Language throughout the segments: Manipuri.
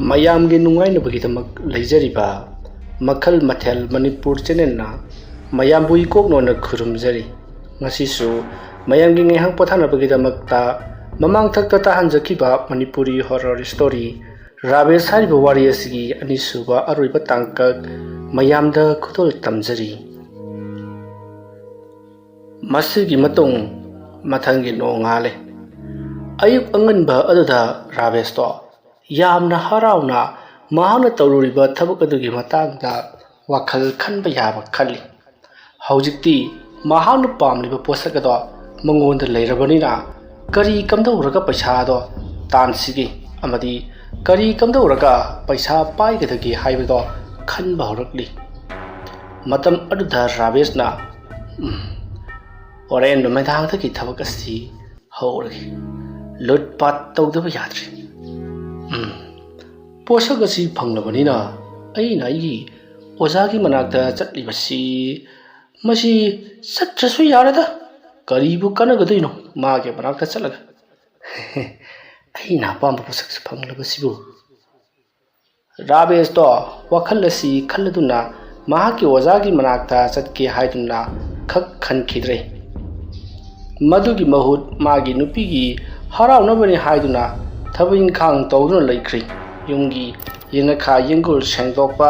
ꯃꯌꯥꯝꯒꯤ ꯅꯨꯡꯉꯥꯏꯅꯕꯒꯤꯗꯃꯛ ꯂꯩꯖꯔꯤꯕ ꯃꯈꯜ ꯃꯊꯦꯜ ꯃꯅꯤꯄꯨꯔ ꯆꯦꯅꯦꯜꯅ ꯃꯌꯥꯝꯕꯨ ꯏꯀꯣꯛꯅꯣꯅ ꯈꯨꯔꯨꯝꯖꯔꯤ꯫ ꯉꯁꯤꯁꯨ ꯃꯌꯥꯝꯒꯤ ꯉꯥꯏꯍꯥꯛ ꯄꯣꯊꯥꯅꯕꯒꯤꯗꯃꯛꯇ ꯃꯃꯥꯡꯊꯛꯇ ꯇꯥꯍꯟꯖꯈꯤꯕ ꯃꯅꯤꯄꯨꯔꯤ ꯍꯣꯔꯔ ꯁ꯭ꯇꯣꯔꯤ ꯔꯥꯕꯦꯁ ꯍꯥꯏꯔꯤꯕ ꯋꯥꯔꯤ ꯑꯁꯤꯒꯤ ꯑꯅꯤꯁꯨꯕ ꯑꯔꯣꯏꯕ ꯇꯥꯡꯀꯛ ꯃꯌꯥꯝꯗ ꯈꯨꯗꯣꯜ ꯇꯝꯖꯔꯤ꯫ ꯃꯁꯤꯒꯤ ꯃꯇꯨꯡ ꯃꯊꯪꯒꯤ ꯅꯣꯡ ꯉꯥꯜꯂꯦ꯫ ꯑꯌꯨꯛ ꯑꯉꯟꯕ ꯑꯗꯨꯗ ꯔꯥꯕꯦꯁꯇꯣ ꯌꯥꯝꯅ ꯍꯔꯥꯎꯅ ꯃꯍꯥꯛꯅ ꯇꯧꯔꯨꯔꯤꯕ ꯊꯕꯛ ꯑꯗꯨꯒꯤ ꯃꯇꯥꯡꯗ ꯋꯥꯈꯜ ꯈꯟꯕ ꯌꯥꯕ ꯈꯜꯂꯤ꯫ ꯍꯧꯖꯤꯛꯇꯤ ꯃꯍꯥꯛꯅ ꯄꯥꯝꯂꯤꯕ ꯄꯣꯠꯁꯛ ꯑꯗꯣ ꯃꯉꯣꯟꯗ ꯂꯩꯔꯕꯅꯤꯅ ꯀꯔꯤ ꯀꯝꯗꯧꯔꯒ ꯄꯩꯁꯥꯗꯣ ꯇꯥꯟꯁꯤꯒꯦ ꯑꯃꯗꯤ ꯀꯔꯤ ꯀꯝꯗꯧꯔꯒ ꯄꯩꯁꯥ ꯄꯥꯏꯒꯗꯒꯦ ꯍꯥꯏꯕꯗꯣ ꯈꯟꯕ ꯍꯧꯔꯛꯂꯤ꯫ ꯃꯇꯝ ꯑꯗꯨꯗ ꯔꯥꯕꯦꯁꯅ ꯍꯣꯔꯦꯟ ꯅꯨꯃꯤꯗꯥꯡꯗꯒꯤ ꯊꯕꯛ ꯑꯁꯤ ꯍꯧꯔꯒꯦ꯫ ꯂꯨꯠꯄꯥꯠ ꯇꯧꯗꯕ ꯌꯥꯗ꯭ꯔꯦ꯫ ꯄꯣꯠꯁꯛ ꯑꯁꯤ ꯐꯪꯂꯕꯅꯤꯅ ꯑꯩꯅ ꯑꯩꯒꯤ ꯑꯣꯖꯥꯒꯤ ꯃꯅꯥꯛꯇ ꯆꯠꯂꯤꯕꯁꯤ ꯃꯁꯤ ꯆꯠꯇ꯭ꯔꯁꯨ ꯌꯥꯔꯦꯗ꯫ ꯀꯔꯤꯕꯨ ꯀꯥꯟꯅꯒꯗꯣꯏꯅꯣ ꯃꯥꯒꯤ ꯃꯅꯥꯛꯇ ꯆꯠꯂꯒ ꯑꯩꯅ ꯑꯄꯥꯝꯕ ꯄꯣꯠꯁꯛꯁꯨ ꯐꯪꯂꯕꯁꯤꯕꯨ꯫ ꯔꯥꯕꯦꯁꯇꯣ ꯋꯥꯈꯜ ꯑꯁꯤ ꯈꯜꯂꯗꯨꯅ ꯃꯍꯥꯛꯀꯤ ꯑꯣꯖꯥꯒꯤ ꯃꯅꯥꯛꯇ ꯆꯠꯀꯦ ꯍꯥꯏꯗꯨꯅ ꯈꯛ ꯈꯟꯈꯤꯗ꯭ꯔꯦ꯫ ꯃꯗꯨꯒꯤ ꯃꯍꯨꯠ ꯃꯥꯒꯤ ꯅꯨꯄꯤꯒꯤ ꯍꯔꯥꯎꯅꯕꯅꯤ ꯍꯥꯏꯗꯨꯅ ꯊꯕꯛ ꯏꯪꯈꯥꯡ ꯇꯧꯗꯨꯅ ꯂꯩꯈ꯭ꯔꯦ꯫ ꯌꯨꯝꯒꯤ ꯌꯦꯡꯅꯈꯥ ꯌꯦꯡꯒꯣꯜ ꯁꯦꯡꯗꯣꯛꯄ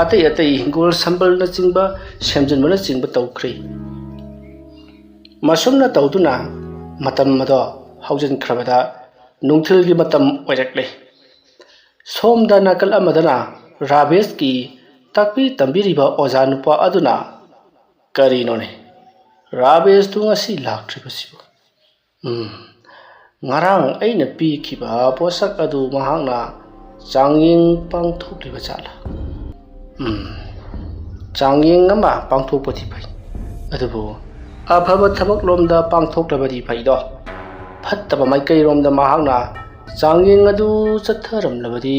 ꯑꯇꯩ ꯑꯇꯩ ꯍꯤꯡꯒꯣꯜ ꯁꯝꯕꯜꯅꯆꯤꯡꯕ ꯁꯦꯝꯖꯤꯟꯕꯅꯆꯤꯡꯕ ꯇꯧꯈ꯭ꯔꯦ꯫ ꯃꯁꯨꯝꯅ ꯇꯧꯗꯨꯅ ꯃꯇꯝ ꯑꯗꯣ ꯍꯧꯖꯤꯟꯈ꯭ꯔꯕꯗ ꯅꯨꯡꯊꯤꯜꯒꯤ ꯃꯇꯝ ꯑꯣꯏꯔꯛꯂꯦ꯫ ꯁꯣꯝꯗ ꯅꯥꯀꯜ ꯑꯃꯗꯅ ꯔꯥꯕꯦꯁꯀꯤ ꯇꯥꯛꯄꯤ ꯇꯝꯕꯤꯔꯤꯕ ꯑꯣꯖꯥ ꯅꯨꯄꯥ ꯑꯗꯨꯅ ꯀꯔꯤꯅꯣꯅꯦ ꯔꯥꯕꯦꯁꯇꯨ ꯉꯁꯤ ꯂꯥꯛꯇ꯭ꯔꯤꯕꯁꯤꯕꯨ? ꯉꯔꯥꯡ ꯑꯩꯅ ꯄꯤꯈꯤꯕ ꯄꯣꯠꯁꯛ ꯑꯗꯨ ꯃꯍꯥꯛꯅ ꯆꯥꯡꯌꯦꯡ ꯄꯥꯡꯊꯣꯛꯂꯤꯕ ꯖꯥꯠꯂꯥ? ꯆꯥꯡꯌꯦꯡ ꯑꯃ ꯄꯥꯡꯊꯣꯛꯄꯗꯤ ꯐꯩ, ꯑꯗꯨꯕꯨ ꯑꯐꯕ ꯊꯕꯛꯂꯣꯝꯗ ꯄꯥꯡꯊꯣꯛꯂꯕꯗꯤ ꯐꯩꯗꯣ꯫ ꯐꯠꯇꯕ ꯃꯥꯏꯀꯩꯔꯣꯝꯗ ꯃꯍꯥꯛꯅ ꯆꯥꯡꯌꯦꯡ ꯑꯗꯨ ꯆꯠꯊꯔꯝꯂꯕꯗꯤ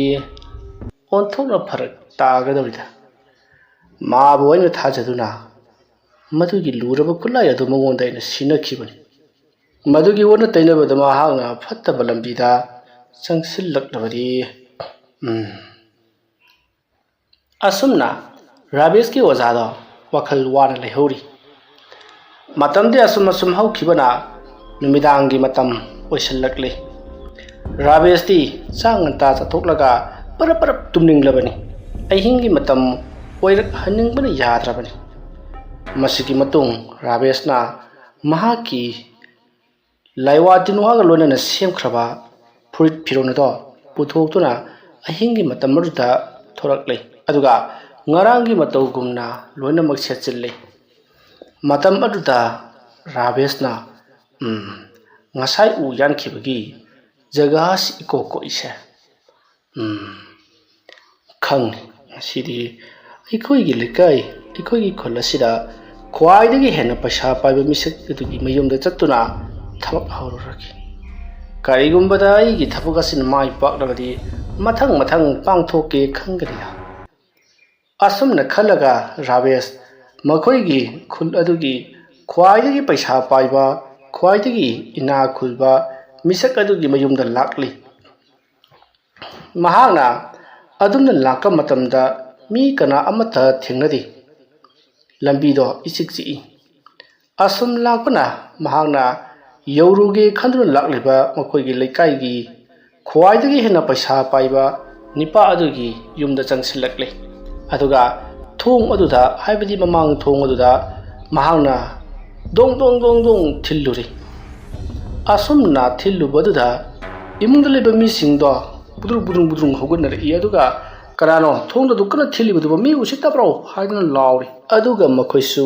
ꯑꯣꯟꯊꯣꯛꯅ ꯐꯔꯛ ꯇꯥꯒꯗꯧꯔꯤꯗ꯫ ꯃꯥꯕꯨ ꯑꯩꯅ ꯊꯥꯖꯗꯨꯅ ꯃꯗꯨꯒꯤ ꯂꯨꯔꯕ ꯈꯨꯠꯂꯥꯏ ꯑꯗꯨ ꯃꯉꯣꯟꯗ ꯑꯩꯅ ꯁꯤꯟꯅꯈꯤꯕꯅꯤ꯫ ꯃꯗꯨꯒꯤ ꯑꯣꯟꯅ ꯇꯩꯅꯕꯗ ꯃꯍꯥꯛꯅ ꯐꯠꯇꯕ ꯂꯝꯕꯤꯗ ꯆꯪꯁꯤꯜꯂꯛꯂꯕꯗꯤ ꯑꯁꯨꯝꯅ ꯔꯥꯕꯦꯁꯀꯤ ꯑꯣꯖꯥꯗꯣ ꯋꯥꯈꯜ ꯋꯥꯅ ꯂꯩꯍꯧꯔꯤ꯫ ꯃꯇꯝꯗꯤ ꯑꯁꯨꯝ ꯍꯧꯈꯤꯕꯅ ꯅꯨꯃꯤꯗꯥꯡꯒꯤ ꯃꯇꯝ ꯑꯣꯏꯁꯤꯜꯂꯛꯂꯦ꯫ ꯔꯥꯕꯦꯁꯇꯤ ꯆꯥꯛ ꯉꯟꯇꯥ ꯆꯥꯊꯣꯛꯂꯒ ꯄꯔꯞ ꯄꯔꯞ ꯇꯨꯝꯅꯤꯡꯂꯕꯅꯤ꯫ ꯑꯍꯤꯡꯒꯤ ꯃꯇꯝ ꯑꯣꯏꯔꯛꯍꯟꯅꯤꯡꯕꯅ ꯌꯥꯗ꯭ꯔꯕꯅꯤ꯫ ꯃꯁꯤꯒꯤ ꯃꯇꯨꯡ ꯔꯥꯕꯦꯁꯅ ꯃꯍꯥꯛꯀꯤ ꯂꯥꯏꯋꯥ ꯇꯤꯟꯋꯥꯒ ꯂꯣꯏꯅꯅ ꯁꯦꯝꯈ꯭ꯔꯕ ꯐꯨꯔꯤꯠ ꯐꯤꯔꯣꯜ ꯑꯗꯣ ꯄꯨꯊꯣꯛꯇꯨꯅ ꯑꯍꯤꯡꯒꯤ ꯃꯇꯝ ꯑꯗꯨꯗ ꯊꯣꯔꯛꯂꯦ, ꯑꯗꯨꯒ ꯉꯔꯥꯡꯒꯤ ꯃꯇꯧꯒꯨꯝꯅ ꯂꯣꯏꯅꯃꯛ ꯁꯦꯠꯆꯤꯜꯂꯦ꯫ ꯃꯇꯝ ꯑꯗꯨꯗ ꯔꯥꯕꯦꯁꯅ ꯉꯁꯥꯏ ꯎ ꯌꯥꯟꯈꯤꯕꯒꯤ ꯖꯒꯥꯁꯤ ꯏꯀꯣꯛ ꯀꯣꯛꯏꯁꯦ꯫ ꯈꯪꯅꯤ, ꯉꯁꯤꯗꯤ ꯑꯩꯈꯣꯏꯒꯤ ꯂꯩꯀꯥꯏ ꯑꯩꯈꯣꯏꯒꯤ ꯈꯨꯜ ꯑꯁꯤꯗ ꯈ꯭ꯋꯥꯏꯗꯒꯤ ꯍꯦꯟꯅ ꯄꯩꯁꯥ ꯄꯥꯏꯕ ꯃꯤꯁꯛ ꯑꯗꯨꯒꯤ ꯃꯌꯨꯝꯗ ꯆꯠꯇꯨꯅ ꯊꯕꯛ ꯍꯧꯔꯨꯔꯒꯦ꯫ ꯀꯔꯤꯒꯨꯝꯕꯗ ꯑꯩꯒꯤ ꯊꯕꯛ ꯑꯁꯤꯅ ꯃꯥꯏ ꯄꯥꯛꯂꯕꯗꯤ ꯃꯊꯪ ꯄꯥꯡꯊꯣꯛꯀꯦ ꯈꯟꯒꯅꯤꯗ꯫ ꯑꯁꯨꯝꯅ ꯈꯜꯂꯒ ꯔꯥꯕꯦꯁ ꯃꯈꯣꯏꯒꯤ ꯈꯨꯜ ꯑꯗꯨꯒꯤ ꯈ꯭ꯋꯥꯏꯗꯒꯤ ꯄꯩꯁꯥ ꯄꯥꯏꯕ, ꯈ꯭ꯋꯥꯏꯗꯒꯤ ꯏꯅꯥ ꯈꯨꯜꯕ ꯃꯤꯁꯛ ꯑꯗꯨꯒꯤ ꯃꯌꯨꯝꯗ ꯂꯥꯛꯂꯤ꯫ ꯃꯍꯥꯛꯅ ꯑꯗꯨꯝꯅ ꯂꯥꯛꯄ ꯃꯇꯝꯗ ꯃꯤ ꯀꯅꯥ ꯑꯃꯠꯇ ꯊꯦꯡꯅꯗꯦ꯫ ꯂꯝꯕꯤꯗꯣ ꯏꯆꯤꯛ ꯆꯤꯛꯏ꯫ ꯑꯁꯨꯝ ꯂꯥꯛꯄꯅ ꯃꯍꯥꯛꯅ ꯌꯧꯔꯨꯒꯦ ꯈꯟꯗꯨꯅ ꯂꯥꯛꯂꯤꯕ ꯃꯈꯣꯏꯒꯤ ꯂꯩꯀꯥꯏꯒꯤ ꯈ꯭ꯋꯥꯏꯗꯒꯤ ꯍꯦꯟꯅ ꯄꯩꯁꯥ ꯄꯥꯏꯕ ꯅꯤꯄꯥ ꯑꯗꯨꯒꯤ ꯌꯨꯝꯗ ꯆꯪꯁꯤꯜꯂꯛꯂꯦ, ꯑꯗꯨꯒ ꯊꯣꯡ ꯑꯗꯨꯗ, ꯍꯥꯏꯕꯗꯤ ꯃꯃꯥꯡ ꯊꯣꯡ ꯑꯗꯨꯗ ꯃꯍꯥꯛꯅ ꯗꯣꯡ ꯗꯣꯡ ꯗꯣꯡ ꯗꯣꯡ ꯊꯤꯜꯂꯨꯔꯤ꯫ ꯑꯁꯨꯝꯅ ꯊꯤꯜꯂꯨꯕꯗꯨꯗ ꯏꯃꯨꯡꯗ ꯂꯩꯕ ꯃꯤꯁꯤꯡꯗꯣ ꯕꯨꯗ꯭ꯔꯨꯡ ꯍꯧꯒꯠꯅꯔꯛꯏ, ꯑꯗꯨꯒ ꯀꯅꯥꯅꯣ ꯊꯣꯡꯗꯨ ꯀꯟꯅ ꯊꯤꯜꯂꯤꯕꯗꯨꯕꯨ ꯃꯤ ꯎꯁꯤꯠꯇꯕ꯭ꯔꯣ ꯍꯥꯏꯗꯨꯅ ꯂꯥꯎꯔꯤ, ꯑꯗꯨꯒ ꯃꯈꯣꯏꯁꯨ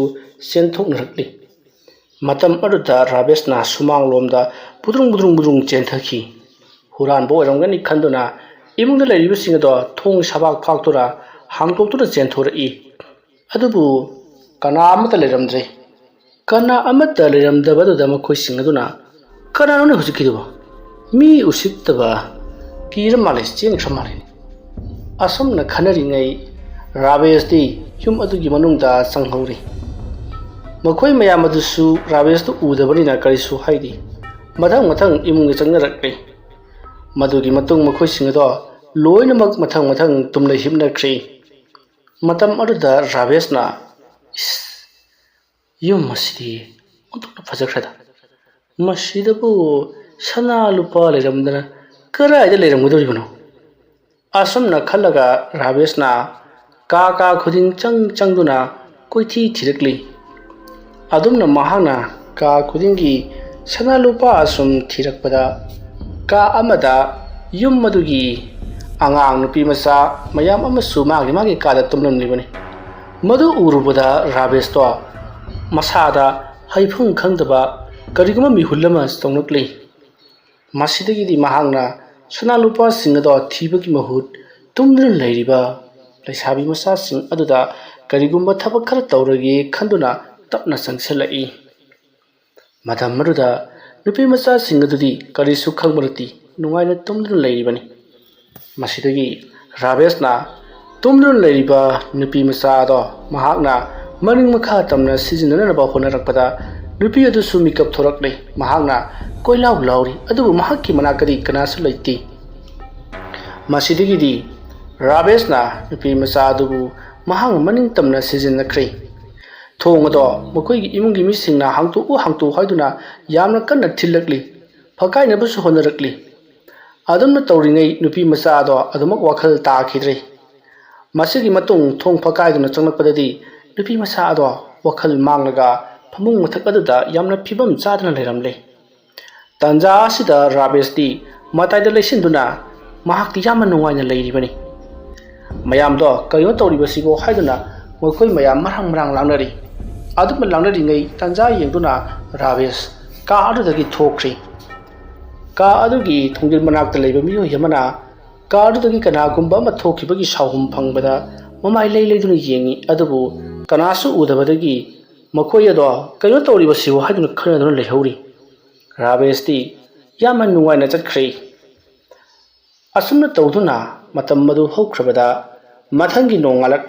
ꯆꯦꯟꯊꯣꯛꯅꯔꯛꯂꯤ꯫ ꯃꯇꯝ ꯑꯗꯨꯗ ꯔꯥꯕꯦꯁꯅ ꯁꯨꯃꯥꯡꯂꯣꯝꯗ ꯕꯨꯗ꯭ꯔꯨꯡ ꯆꯦꯟꯊꯈꯤ꯫ ꯍꯨꯔꯥꯟꯕ ꯑꯣꯏꯔꯝꯒꯅꯤ ꯈꯟꯗꯨꯅ ꯏꯃꯨꯡꯗ ꯂꯩꯔꯤꯕꯁꯤꯡ ꯑꯗꯣ ꯊꯣꯡ ꯁꯕꯥꯛ ꯐꯥꯛꯇꯨꯅ ꯍꯥꯡꯗꯣꯛꯇꯨꯅ ꯆꯦꯟꯊꯣꯔꯛꯏ, ꯑꯗꯨꯕꯨ ꯀꯅꯥ ꯑꯃꯠꯇ ꯂꯩꯔꯝꯗ꯭ꯔꯦ꯫ ꯀꯅꯥ ꯑꯃꯠꯇ ꯂꯩꯔꯝꯗꯕꯗꯨꯗ ꯃꯈꯣꯏꯁꯤꯡ ꯑꯗꯨꯅ ꯀꯅꯥꯅꯣꯅꯦ ꯍꯧꯖꯤꯛꯀꯤꯗꯨꯕꯣ? ꯃꯤ ꯎꯁꯤꯠꯇꯕ ꯀꯤꯔ ꯃꯥꯜꯂꯦ, ꯆꯦꯟꯈ꯭ꯔ ꯃꯥꯜꯂꯦ꯫ ꯑꯁꯨꯝꯅ ꯈꯟꯅꯔꯤꯉꯩ ꯔꯥꯕꯦꯁꯇꯤ ꯌꯨꯝ ꯑꯗꯨꯒꯤ ꯃꯅꯨꯡꯗ ꯆꯪꯍꯧꯔꯤ꯫ ꯃꯈꯣꯏ ꯃꯌꯥꯝ ꯑꯗꯨꯁꯨ ꯔꯥꯕꯦꯁꯇꯨ ꯎꯗꯕꯅꯤꯅ ꯀꯔꯤꯁꯨ ꯍꯥꯏꯗꯦ꯫ ꯃꯊꯪ ꯏꯃꯨꯡꯗ ꯆꯪꯅꯔꯛꯂꯦ꯫ ꯃꯗꯨꯒꯤ ꯃꯇꯨꯡ ꯃꯈꯣꯏꯁꯤꯡ ꯑꯗꯣ loinamak mathang mathang tumna himnakri matam aduda Raveshna yum masidi ontokna phajakrada masidabu sana lupa leiramdana karaida leiramgudoribano asumna khalaga Raveshna ka khuding changduna koithi thirakli adumna mahana ka khudingi sana lupa asum thirakpada ka amada yum madugi angang nupi masa mayam amasu magi kada tumnamlibani madu urubada Ravesh to masada haifung khangdaba kariguma mihullama stongnakli masidagi di mahangna sana lupa singado thibagi mahut tumdun leiriba laisabi masa sing aduda karigumba thabak khara tawragi khanduna tapna sangselai madam maruda nupi masa singadudi karisu khangmarati nungaina tumdun leiribani masidagi Raveshna tumdun leiriba nupi masa do mahakna maring makha tamna sizinanaba honarakpada nupi adu sumikap thorakle mahakna koilaw lauri adubu mahakki manakadi kanasu laiti masidagi di Raveshna nupi masa adubu mahang maning tamna sizinakre thongado makoigi imungi misingna hangtu haiduna yamna kanna thilakli phakai nabusu honarakli adumna tawringai nupi masa do adumak wakhal ta khidre masigi matung thong phakai duna changlakpadadi nupi masa do wakhal manglaga phamung mathak aduda yamna phibam chadana leiramle tanja asida Ravesh di mataida leisinduna mahakti yamna nungaina leiribani mayam do kayo tawribasigo haiduna makoi mayam marang langnari aduma langnari ngai tanja yengduna Ravesh ka adudagi thokri ka adugi thongjil manakta leiba miyo yamana ka adudagi kanagumba ma thokibagi sahum phangbada mamai leiduna yengi adubu kanasu udabadagi makoi ado kayo tawribasigo haiduna khanaduna leihori Ravesh di yaman nungaina chatkri asumna tawduna matam madu hokrabada mathangi nongalak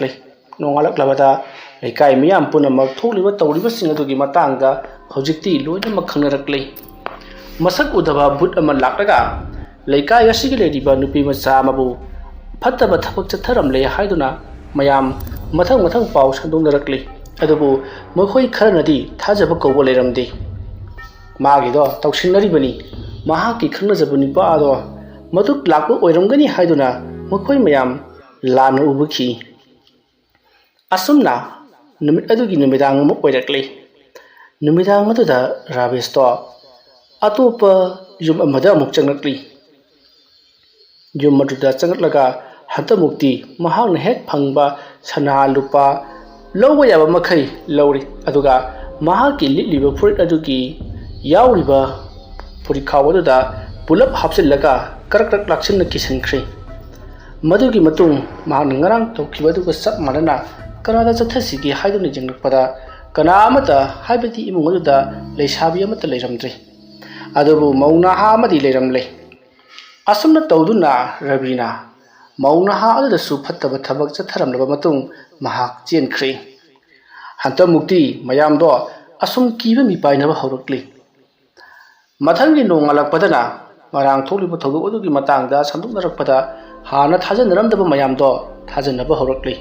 leikai miyam punamak tholiba tawribasing adugi matangda hojikti loinamak khangnarakle masak udaba but ama laklaga leikai asigi leiriba nupi macha mabu phattaba thabak chatharamle haiduna mayam mathang pau sandongnarakle adubu makhoi kharanadi thajaba kawba leiramde magi do tawsinaribani mahaki khangnajabani ba ado maduk lakpa oiramgani haiduna makhoi mayam lana ubuki asumna numit adugi numidang mo oirakle numidang aduda Ravesh to atopa yum amada amuk changnakli yum maduda changatlaga hantamukti mahangna hek phangba sana lupa lawba yaba makhai lawri aduga mahaki litliba furit adugi yauriba puri khawaduda pulap hapsillaga karak laksinna kisankri madugi matung mahangna ngarang tawkibaduga sap manana kanada chathasigi haiduna jingnakpada kana amata haibati imungaduda leisabi amata leiramdre adubu maunaha amadi leiramle asumna tawduna Ravina maunaha aduda su phattaba thabak chatharamlaba matung mahak chenkri hantamukti mayamdo asum kiba mipainaba haurakli mathangi nongalakpadana marang tholiba thogok adugi matangda sanduknarakpada hana thajanramdaba mayamdo thajanaba haurakli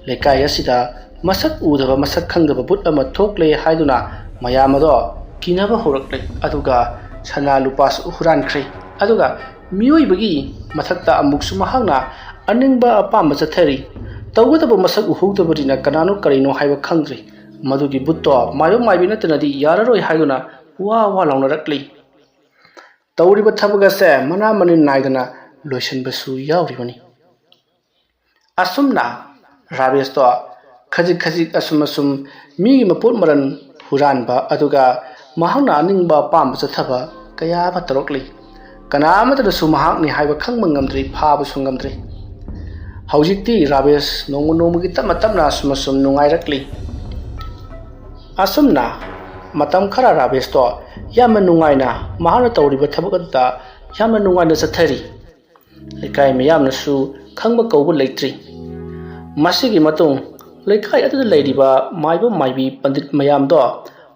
leikai asida masak udaba masak khangdaba but ama thokle haiduna mayamado kinaba haurakle aduga sana lupas uhurankhre aduga miyoibagi mathakta amuksu mahangna aningba apamba chathari tawgadaba masak uhugdabarina kanano karino haiba khangdre madugi butto mayo maibi natanadi yararoi haiduna wa launnarakli tawriba thabagase mana manin naidana loisanbasu yauribani asumna Ravesh to khajik asum migi maput maran huranba aduga mahangna aningba pamba chathaba kaya ba tarokli kana amata su mahakni haiba khangma ngamdri phaba sungamdri haujikti Ravesh nongmugi tamna sum nungairakli asumna matam khara Ravesh to yamna nungaina mahana tawriba thabakata yamna nungaina chathari leikai miyamna su khangba kawba leitri masigi matung leikai adu leiriba maibi pandit mayam do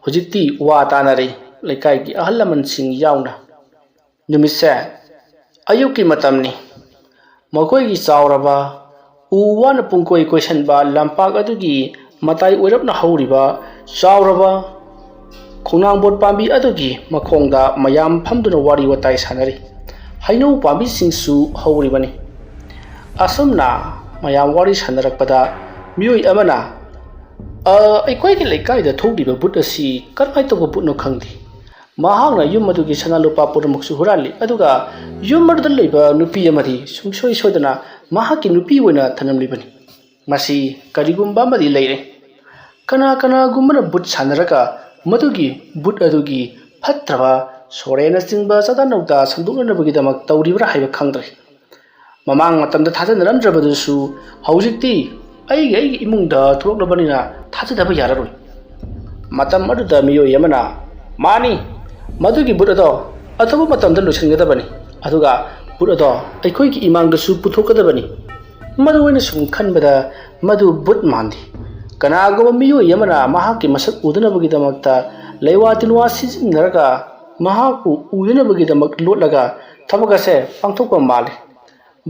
hojikti wa tanari leikai gi ahalaman sing yauna numise ayuki matamni ꯃꯈꯣꯏꯒꯤ ꯆꯥꯎꯔꯕ ꯎ ꯋꯥꯅ ꯄꯨꯡꯀꯣꯏ ꯀꯣꯏꯁꯟꯕ ꯂꯝꯄꯥꯛ ꯑꯗꯨꯒꯤ ꯃꯇꯥꯏ ꯑꯣꯏꯔꯞꯅ ꯍꯧꯔꯤꯕ ꯆꯥꯎꯔꯕ ꯈꯣꯡꯅꯥꯡꯕꯣꯠ ꯄꯥꯝꯕꯤ ꯑꯗꯨꯒꯤ ꯃꯈꯣꯡꯗ ꯃꯌꯥꯝ ꯐꯝꯗꯨꯅ ꯋꯥꯔꯤ ꯋꯥꯇꯥꯏ ꯁꯥꯟꯅꯔꯤ ꯍꯩꯅꯧ ꯄꯥꯝꯕꯤꯁꯤꯡꯁꯨ ꯍꯧꯔꯤꯕꯅꯤ ꯑꯁꯨꯝꯅ ꯃꯌꯥꯝ ꯋꯥꯔꯤ ꯁꯥꯟꯅꯔꯛꯄꯗ ꯃꯤꯑꯣꯏ ꯑꯃꯅ ꯑꯩꯈꯣꯏꯒꯤ ꯂꯩꯀꯥꯏꯗ ꯊꯣꯛꯂꯤꯕ ꯕꯨꯠ ꯑꯁꯤ ꯀꯔꯝꯍꯥꯏꯅ ꯇꯧꯕ ꯕꯨꯠꯅꯣ ꯈꯪꯗꯦ ꯃꯍꯥꯛꯅ ꯌꯨꯝ ꯑꯗꯨꯒꯤ ꯁꯅꯥ ꯂꯨꯄꯥ ꯄꯨꯝꯅꯃꯛꯁꯨ ꯍꯨꯔꯥꯜꯂꯤ ꯑꯗꯨꯒ ꯌꯨꯝ ꯑꯗꯨꯗ ꯂꯩꯕ ꯅꯨꯄꯤ ꯑꯃꯗꯤ ꯁꯨꯡꯁꯣꯏ ꯁꯣꯏꯗꯅ ꯃꯍꯥꯛꯀꯤ ꯅꯨꯄꯤ ꯑꯣꯏꯅ ꯊꯅꯝꯂꯤꯕꯅꯤ ꯃꯁꯤ ꯀꯔꯤꯒꯨꯝꯕ ꯑꯃꯗꯤ ꯂꯩꯔꯦ ꯀꯅꯥꯒꯨꯝꯕꯅ ꯕꯨꯠ ꯁꯥꯟꯅꯔꯒ ꯃꯗꯨꯒꯤ ꯕꯨꯠ ꯑꯗꯨꯒꯤ ꯐꯠꯇ꯭ꯔꯕ ꯁꯣꯔꯦꯅꯆꯤꯡꯕ ꯆꯥꯗꯥ ꯅꯧꯗꯥ ꯁꯟꯗꯣꯛꯅꯅꯕꯒꯤꯗꯃꯛ ꯇꯧꯔꯤꯕ꯭ꯔꯥ ꯍꯥꯏꯕ ꯈꯪꯗ꯭ꯔꯦ ꯃꯃꯥꯡ ꯃꯇꯝꯗ ꯊꯥꯖꯅꯔꯝꯗ꯭ꯔꯕꯗꯨꯁꯨ ꯍꯧꯖꯤꯛꯇꯤ ꯑꯩꯒꯤ ꯏꯃꯨꯡꯗ ꯊꯣꯛꯂꯕꯅꯤꯅ ꯊꯥꯖꯗꯕ ꯌꯥꯔꯔꯣꯏ ꯃꯇꯝ ꯑꯗꯨꯗ ꯃꯤꯑꯣꯏ ꯑꯃꯅ ꯃꯥꯅꯤ ꯃꯗꯨꯒꯤ ꯕꯨꯠ ꯑꯗꯣ ꯑꯊꯨꯕ ꯃꯇꯝꯗ ꯂꯣꯏꯁꯤꯟꯒꯗꯕꯅꯤ ꯑꯗꯨꯒ ꯕꯨꯠ ꯑꯗꯣ ꯑꯩꯈꯣꯏꯒꯤ ꯏꯃꯥꯡꯗꯁꯨ ꯄꯨꯊꯣꯛꯀꯗꯕꯅꯤ ꯃꯗꯨ ꯑꯣꯏꯅ ꯁꯨꯝ ꯈꯟꯕꯗ ꯃꯗꯨ ꯕꯨꯠ ꯃꯥꯟꯗꯦ ꯀꯅꯥꯒꯨꯝꯕ ꯃꯤꯑꯣꯏ ꯑꯃꯅ ꯃꯍꯥꯛꯀꯤ ꯃꯁꯛ ꯎꯗꯅꯕꯒꯤꯗꯃꯛꯇ ꯂꯩꯋꯥ ꯇꯤꯟꯋꯥ ꯁꯤꯖꯤꯟꯅꯔꯒ ꯃꯍꯥꯛꯄꯨ ꯎꯗꯅꯕꯒꯤꯗꯃꯛ ꯂꯣꯠꯂꯒ ꯊꯕꯛ ꯑꯁꯦ ꯄꯥꯡꯊꯣꯛꯄ ꯃꯥꯜꯂꯤ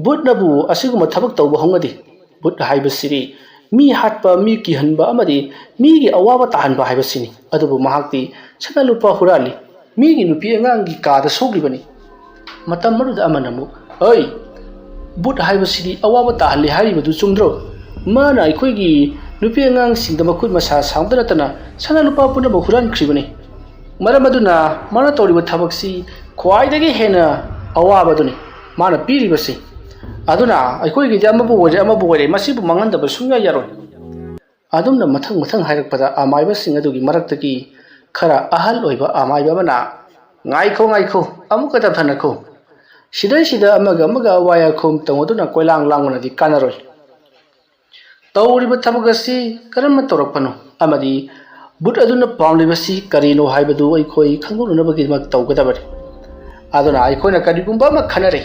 ꯕꯨꯠꯅꯕꯨ ꯑꯁꯤꯒꯨꯝꯕ ꯊꯕꯛ ꯇꯧꯕ ꯍꯧꯅꯗꯦ ꯕꯨꯠ ꯍꯥꯏꯕꯁꯤꯗꯤ ꯃꯤ ꯍꯥꯠꯄ ꯃꯤ ꯀꯤꯍꯟꯕ ꯑꯃꯗꯤ ꯃꯤꯒꯤ ꯑꯋꯥꯕ ꯇꯥꯍꯟꯕ ꯍꯥꯏꯕꯁꯤꯅꯤ ꯑꯗꯨꯕꯨ ꯃꯍꯥꯛꯇꯤ ꯁꯅꯥ ꯂꯨꯄꯥ ꯍꯨꯔꯥꯜꯂꯤ ꯃꯤꯒꯤ ꯅꯨꯄꯤ ꯑꯉꯥꯡꯒꯤ ꯀꯥꯗ ꯁꯣꯛꯂꯤꯕꯅꯤ ꯃꯇꯝ ꯑꯗꯨꯗ ꯑꯃꯅ ꯑꯃꯨꯛ ꯕꯨꯠ ꯍꯥꯏꯕꯁꯤꯗꯤ ꯑꯋꯥꯕ ꯇꯥꯍꯜꯂꯤ ꯍꯥꯏꯔꯤꯕꯗꯨ ꯆꯨꯝꯗ꯭ꯔꯣ ꯃꯥꯅ ꯑꯩꯈꯣꯏꯒꯤ ꯅꯨꯄꯤ ꯑꯉꯥꯡꯁꯤꯡꯗ ꯃꯈꯨꯠ ꯃꯁꯥ ꯁꯥꯡꯕꯇ ꯅꯠꯇꯅ ꯁꯅꯥ ꯂꯨꯄꯥ ꯄꯨꯝꯅꯃꯛ ꯍꯨꯔꯥꯟꯈ꯭ꯔꯤꯕꯅꯤ ꯃꯔꯝ ꯑꯗꯨꯅ ꯃꯥꯅ ꯇꯧꯔꯤꯕ ꯊꯕꯛꯁꯤ ꯈ꯭ꯋꯥꯏꯗꯒꯤ ꯍꯦꯟꯅ ꯑꯋꯥꯕꯗꯨꯅꯤ ꯃꯥꯅ ꯄꯤꯔꯤꯕꯁꯤ ꯑꯗꯨꯅ ꯑꯩꯈꯣꯏꯒꯤꯗꯤ ꯑꯃꯕꯨ ꯑꯣꯏꯔꯦ ꯃꯁꯤꯕꯨ ꯃꯥꯡꯍꯟꯗꯕ ꯁꯨꯡꯌꯥ ꯌꯥꯔꯣꯏ ꯑꯗꯨꯝꯅ ꯃꯊꯪ ꯍꯥꯏꯔꯛꯄꯗ ꯑꯃꯥꯏꯕꯁꯤꯡ ꯑꯗꯨꯒꯤ ꯃꯔꯛꯇꯒꯤ ꯈꯔ ꯑꯍꯜ ꯑꯣꯏꯕ ꯑꯃꯥꯏꯕ ꯑꯃꯅ ꯉꯥꯏꯈꯣ ꯑꯃꯨꯛꯀ ꯇꯞꯊꯅꯈꯣ ꯁꯤꯗꯩꯁꯤꯗ ꯑꯃꯒ ꯋꯥ ꯌꯥꯈꯣꯝ ꯇꯧꯅꯗꯨꯅ ꯀꯣꯏꯂꯥꯡ ꯂꯥꯡꯕꯅꯗꯤ ꯀꯥꯟꯅꯔꯣꯏ ꯇꯧꯔꯤꯕ ꯊꯕꯛ ꯑꯁꯤ ꯀꯔꯝꯅ ꯇꯧꯔꯛꯄꯅꯣ ꯑꯃꯗꯤ ꯕꯨꯠ ꯑꯗꯨꯅ ꯄꯥꯝꯂꯤꯕꯁꯤ ꯀꯔꯤꯅꯣ ꯍꯥꯏꯕꯗꯨ ꯑꯩꯈꯣꯏ ꯈꯪꯗꯣꯛꯅꯅꯕꯒꯤꯗꯃꯛ ꯇꯧꯒꯗꯕꯅꯤ ꯑꯗꯨꯅ ꯑꯩꯈꯣꯏꯅ ꯀꯔꯤꯒꯨꯝꯕ ꯑꯃ ꯈꯟꯅꯔꯦ